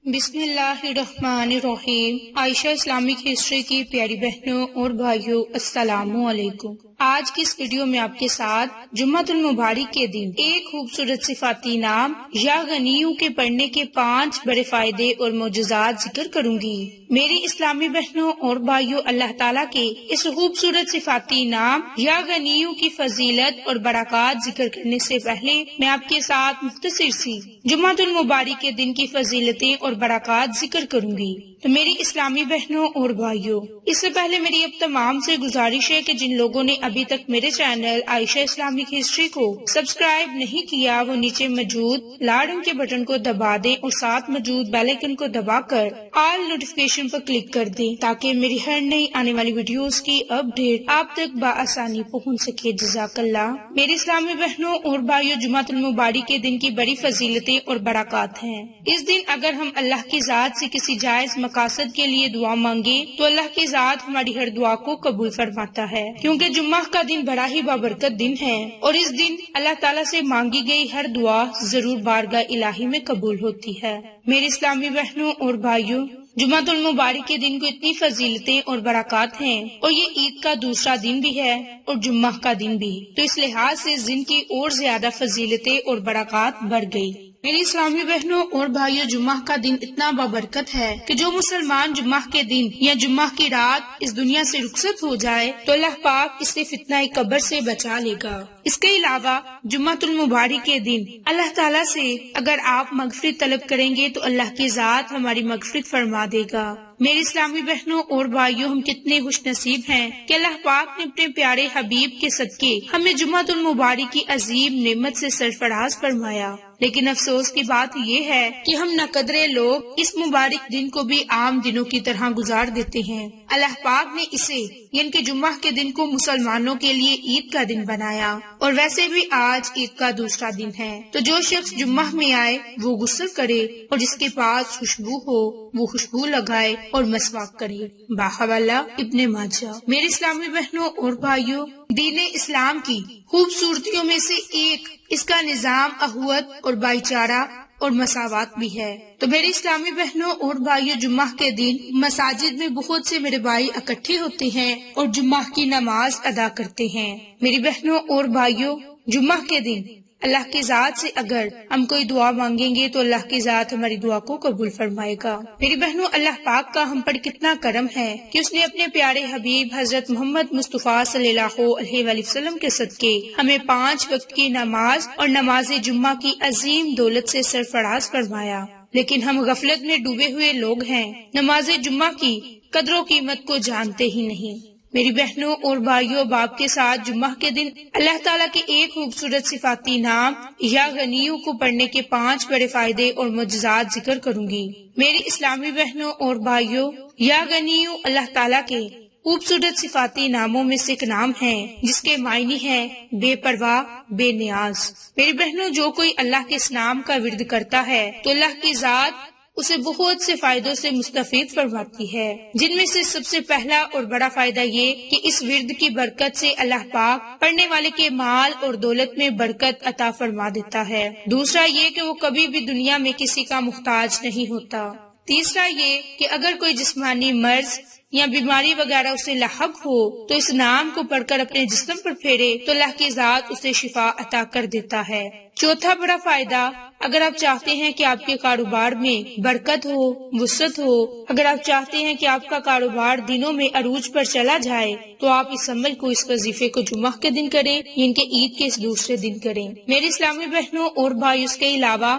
بسم اللہ الرحمن الرحیم۔ عائشہ اسلامک ہسٹری کی پیاری بہنوں اور بھائیوں، السلام علیکم۔ آج کی اس ویڈیو میں آپ کے ساتھ جمعۃ المبارک کے دن ایک خوبصورت صفاتی نام یا غنیوں کے پڑھنے کے 5 بڑے فائدے اور معجزات ذکر کروں گی۔ میری اسلامی بہنوں اور بھائیوں، اللہ تعالیٰ کے اس خوبصورت صفاتی نام یا غنیوں کی فضیلت اور برکات ذکر کرنے سے پہلے میں آپ کے ساتھ مختصر سی جمعۃ المبارک کے دن کی فضیلتیں اور برکات ذکر کروں گی۔ تو میری اسلامی بہنوں اور بھائیوں، اس سے پہلے میری اب تمام سے گزارش ہے کہ جن لوگوں نے ابھی تک میرے چینل عائشہ اسلامک ہسٹری کو سبسکرائب نہیں کیا، وہ نیچے موجود لال رنگ کے بٹن کو دبا دیں اور ساتھ موجود بیل آئیکن کو دبا کر آل نوٹیفیکیشن پر کلک کر دیں تاکہ میری ہر نئی آنے والی ویڈیوز کی اپڈیٹ آپ تک بآسانی پہنچ سکے۔ جزاک اللہ۔ میری اسلامی بہنوں اور بھائیوں، جمعۃ المبارک کے دن کی بڑی فضیلتیں اور برکات ہیں۔ اس دن اگر ہم اللہ کی ذات سے کسی جائز مقاصد کے لیے دعا مانگے تو اللہ کی ذات ہماری ہر دعا کو قبول فرماتا ہے، کیونکہ جمعہ کا دن بڑا ہی بابرکت دن ہے اور اس دن اللہ تعالیٰ سے مانگی گئی ہر دعا ضرور بارگاہ الہی میں قبول ہوتی ہے۔ میری اسلامی بہنوں اور بھائیوں، جمعۃ المبارک کے دن کو اتنی فضیلتیں اور برکات ہیں، اور یہ عید کا دوسرا دن بھی ہے اور جمعہ کا دن بھی، تو اس لحاظ سے اس دن کی اور زیادہ فضیلتیں اور برکات بڑھ گئی۔ میری اسلامی بہنوں اور بھائیوں، جمعہ کا دن اتنا بابرکت ہے کہ جو مسلمان جمعہ کے دن یا جمعہ کی رات اس دنیا سے رخصت ہو جائے تو اللہ پاک اس سے فتنہ قبر سے بچا لے گا۔ اس کے علاوہ جمعۃ المبارک کے دن اللہ تعالیٰ سے اگر آپ مغفرت طلب کریں گے تو اللہ کی ذات ہماری مغفرت فرما دے گا۔ میری اسلامی بہنوں اور بھائیوں، ہم کتنے خوش نصیب ہیں کہ اللہ پاک نے اپنے پیارے حبیب کے صدقے ہمیں جمعۃ المبارک کی عظیم نعمت سے سرفراز فرمایا، لیکن افسوس کی بات یہ ہے کہ ہم نہ قدرے لوگ اس مبارک دن کو بھی عام دنوں کی طرح گزار دیتے ہیں۔ اللہ پاک نے اسے یعنی کہ جمعہ کے دن کو مسلمانوں کے لیے عید کا دن بنایا، اور ویسے بھی آج عید کا دوسرا دن ہے، تو جو شخص جمعہ میں آئے وہ غسل کرے اور جس کے پاس خوشبو ہو وہ خوشبو لگائے اور مسواک کرے۔ باحوالہ ابن ماجہ۔ میرے اسلامی بہنوں اور بھائیوں، دین اسلام کی خوبصورتیوں میں سے ایک اس کا نظام اخوت اور بھائی چارہ اور مساوات بھی ہے۔ تو میرے اسلامی بہنوں اور بھائیوں، جمعہ کے دن مساجد میں بہت سے میرے بھائی اکٹھے ہوتے ہیں اور جمعہ کی نماز ادا کرتے ہیں۔ میری بہنوں اور بھائیوں، جمعہ کے دن اللہ کی ذات سے اگر ہم کوئی دعا مانگیں گے تو اللہ کی ذات ہماری دعا کو قبول فرمائے گا۔ میری بہنوں، اللہ پاک کا ہم پر کتنا کرم ہے کہ اس نے اپنے پیارے حبیب حضرت محمد مصطفیٰ صلی اللہ علیہ وآلہ وسلم کے صدقے ہمیں 5 وقت کی نماز اور نماز جمعہ کی عظیم دولت سے سرفراز فرمایا، لیکن ہم غفلت میں ڈوبے ہوئے لوگ ہیں، نماز جمعہ کی قدر و قیمت کو جانتے ہی نہیں۔ میری بہنوں اور بھائیوں، باپ کے ساتھ جمعہ کے دن اللہ تعالیٰ کے ایک خوبصورت صفاتی نام یا غنیوں کو پڑھنے کے 5 بڑے فائدے اور معجزات ذکر کروں گی۔ میری اسلامی بہنوں اور بھائیوں، یا غنیوں اللہ تعالیٰ کے خوبصورت صفاتی ناموں میں سے ایک نام ہے جس کے معنی ہے بے پرواہ، بے نیاز۔ میری بہنوں، جو کوئی اللہ کے اس نام کا ورد کرتا ہے تو اللہ کی ذات اسے بہت سے فائدوں سے مستفید فرماتی ہے، جن میں سے سب سے پہلا اور بڑا فائدہ یہ کہ اس ورد کی برکت سے اللہ پاک پڑھنے والے کے مال اور دولت میں برکت عطا فرما دیتا ہے۔ دوسرا یہ کہ وہ کبھی بھی دنیا میں کسی کا محتاج نہیں ہوتا۔ تیسرا یہ کہ اگر کوئی جسمانی مرض یا بیماری وغیرہ اسے لاحق ہو تو اس نام کو پڑھ کر اپنے جسم پر پھیرے تو اللہ کی ذات اسے شفا عطا کر دیتا ہے۔ چوتھا بڑا فائدہ، اگر آپ چاہتے ہیں کہ آپ کے کاروبار میں برکت ہو، وسعت ہو، اگر آپ چاہتے ہیں کہ آپ کا کاروبار دنوں میں عروج پر چلا جائے تو آپ اس عمل کو، اس وظیفے کو جمعہ کے دن کریں، یعنی کہ عید کے اس دوسرے دن کریں۔ میرے اسلامی بہنوں اور بھائی، اس کے علاوہ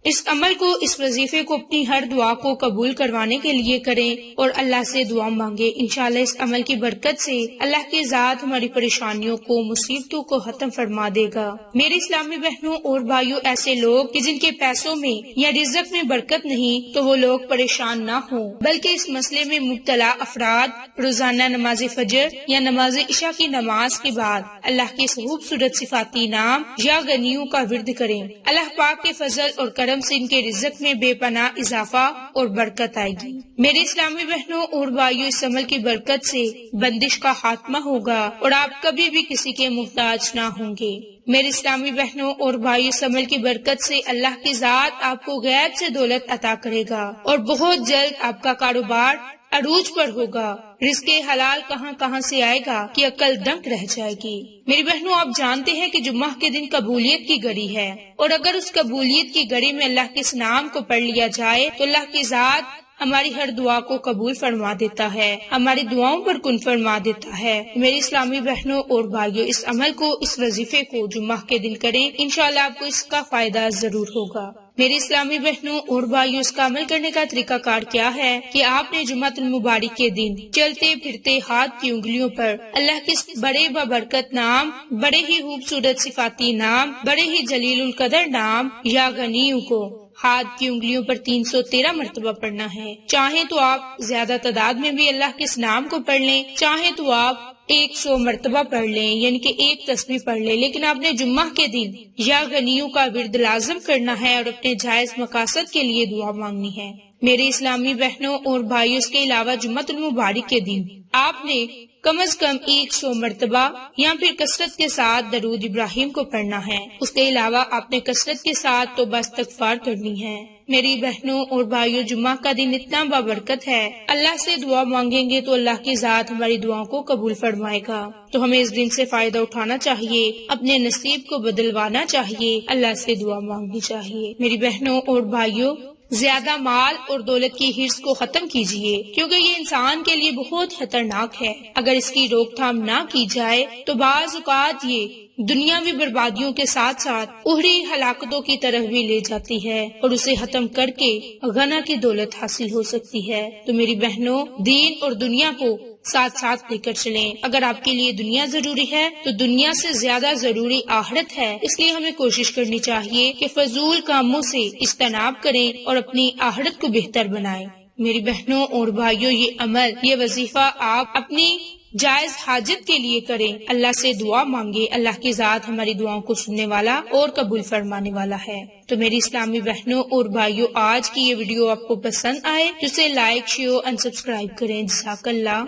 اس عمل کو، اس وظیفے کو اپنی ہر دعا کو قبول کروانے کے لیے کریں اور اللہ سے دعا مانگے۔ انشاءاللہ اس عمل کی برکت سے اللہ کی ذات ہماری پریشانیوں کو، مصیبتوں کو ختم فرما دے گا۔ میرے اسلامی بہنوں اور بھائیوں، ایسے لوگ کہ جن کے پیسوں میں یا رزق میں برکت نہیں تو وہ لوگ پریشان نہ ہوں، بلکہ اس مسئلے میں مبتلا افراد روزانہ نماز فجر یا نماز عشاء کی نماز کے بعد اللہ کے خوبصورت صفاتی نام یا غنیوں کا ورد کریں۔ اللہ پاک کے فضل اور کرم کرم سے ان کے رزق میں بے پناہ اضافہ اور برکت آئے گی۔ میرے اسلامی بہنوں اور بھائیوں، اس عمل کی برکت سے بندش کا خاتمہ ہوگا اور آپ کبھی بھی کسی کے محتاج نہ ہوں گے۔ میرے اسلامی بہنوں اور بھائیوں، اس عمل کی برکت سے اللہ کی ذات آپ کو غیب سے دولت عطا کرے گا اور بہت جلد آپ کا کاروبار عروج پر ہوگا۔ رزق حلال کہاں کہاں سے آئے گا کہ عقل دنگ رہ جائے گی۔ میری بہنوں، آپ جانتے ہیں کہ جمعہ کے دن قبولیت کی گھڑی ہے، اور اگر اس قبولیت کی گھڑی میں اللہ کے اس نام کو پڑھ لیا جائے تو اللہ کی ذات ہماری ہر دعا کو قبول فرما دیتا ہے، ہماری دعاؤں پر کن فرما دیتا ہے۔ میری اسلامی بہنوں اور بھائیوں، اس عمل کو، اس وظیفے کو جمعہ کے دن کریں، انشاءاللہ آپ کو اس کا فائدہ ضرور ہوگا۔ میری اسلامی بہنوں اور بھائیوں، اس کا عمل کرنے کا طریقہ کار کیا ہے کہ آپ نے جمعۃ المبارک کے دن چلتے پھرتے ہاتھ کی انگلیوں پر اللہ کے بڑے بابرکت نام، بڑے ہی خوبصورت صفاتی نام، بڑے ہی جلیل القدر نام یا غنیوں کو ہاتھ کی انگلیوں پر 313 مرتبہ پڑھنا ہے۔ چاہیں تو آپ زیادہ تعداد میں بھی اللہ کے اس نام کو پڑھ لیں، چاہیں تو آپ 100 مرتبہ پڑھ لیں، یعنی کہ ایک تسبیح پڑھ لیں، لیکن آپ نے جمعہ کے دن یا غنیوں کا ورد لازم کرنا ہے اور اپنے جائز مقاصد کے لیے دعا مانگنی ہے۔ میرے اسلامی بہنوں اور بھائیوں، اس کے علاوہ جمعۃ المبارک کے دن آپ نے کم از کم 100 مرتبہ یا پھر کثرت کے ساتھ درود ابراہیم کو پڑھنا ہے۔ اس کے علاوہ آپ نے کثرت کے ساتھ توبہ استغفار کرنی ہے۔ میری بہنوں اور بھائیوں، جمعہ کا دن اتنا بابرکت ہے، اللہ سے دعا مانگیں گے تو اللہ کی ذات ہماری دعاؤں کو قبول فرمائے گا۔ تو ہمیں اس دن سے فائدہ اٹھانا چاہیے، اپنے نصیب کو بدلوانا چاہیے، اللہ سے دعا مانگنی چاہیے۔ میری بہنوں اور بھائیوں، زیادہ مال اور دولت کی حرص کو ختم کیجیے، کیونکہ یہ انسان کے لیے بہت خطرناک ہے۔ اگر اس کی روک تھام نہ کی جائے تو بعض اوقات یہ دنیاوی بربادیوں کے ساتھ ساتھ اخروی ہلاکتوں کی طرف بھی لے جاتی ہے اور اسے ختم کر کے غنا کی دولت حاصل ہو سکتی ہے۔ تو میری بہنوں، دین اور دنیا کو ساتھ ساتھ لے کر چلیں۔ اگر آپ کے لیے دنیا ضروری ہے تو دنیا سے زیادہ ضروری آخرت ہے، اس لیے ہمیں کوشش کرنی چاہیے کہ فضول کاموں سے اجتناب کریں اور اپنی آخرت کو بہتر بنائیں۔ میری بہنوں اور بھائیوں، یہ عمل، یہ وظیفہ آپ اپنی جائز حاجت کے لیے کریں، اللہ سے دعا مانگے، اللہ کی ذات ہماری دعاؤں کو سننے والا اور قبول فرمانے والا ہے۔ تو میری اسلامی بہنوں اور بھائیوں، آج کی یہ ویڈیو آپ کو پسند آئے تو اسے لائک، شیئر اور سبسکرائب کریں۔ جزاک اللہ۔